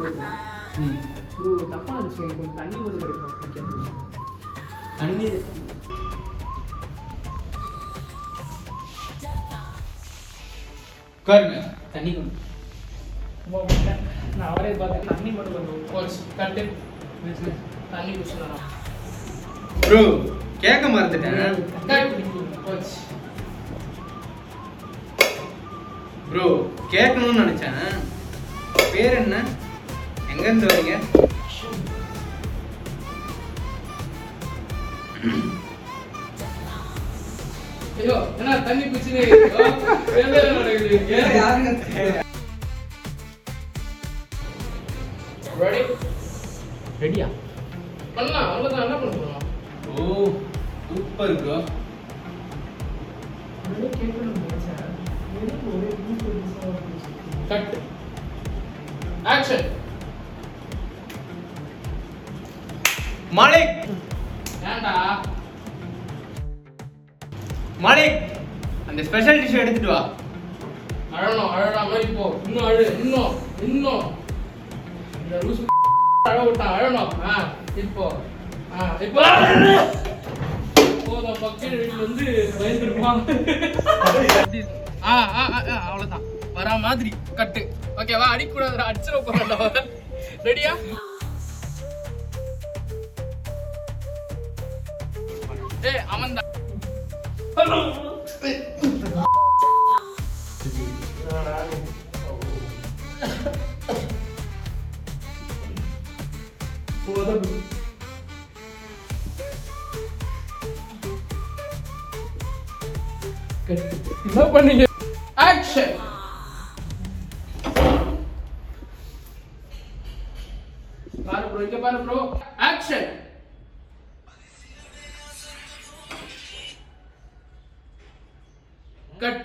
Bro தப்பாக இருந்துச்சு, எனக்கு கொஞ்சம் தண்ணி வந்து கிடைக்கும். தண்ணி உட்காருங்க. தண்ணி கொண்டு நான் அவரே பார்த்தேன். தண்ணி மட்டும் கொஞ்சம் போச்சு. கட்டு தண்ணி குடிச்சுடலாம். ப்ரோ கேட்க மறந்துட்டேன். போச்சு ப்ரோ கேட்கணும்னு நினைச்சேன். பேர் என்ன, எங்கேருந்து வரீங்க? ஐயோ என்ன தண்ணி குடிச்சுனே ரெடியா பண்ணலாம். அவ்வளோதான், என்ன பண்ண போகிறோம்? Oh super bro. Cut action. Malik ஏண்டா மாலிக், அந்த ஸ்பெஷல் டிஷ் எடுத்துட்டு வா. அழணும் மாதிரி போ. இன்னும் அழு, இன்னும் இன்னும் இந்த லூசு அழ விட்டான். அழணும். இப்போ இப்போ போதும். பக்கத்து வீட்டில் வந்து பயந்துருப்பான். அவ்வளோதான், வரா மாதிரி கட்டு. ஓகேவா? அடிக்கூடாது, அடிச்சிட போகிறோம். ரெடியா? அவன் தான் என்ன பண்ணீங்க? ஆக்ஷன். பாரு ப்ரோ, இங்க பாரு ப்ரோ. ஆக்ஷன். கட்.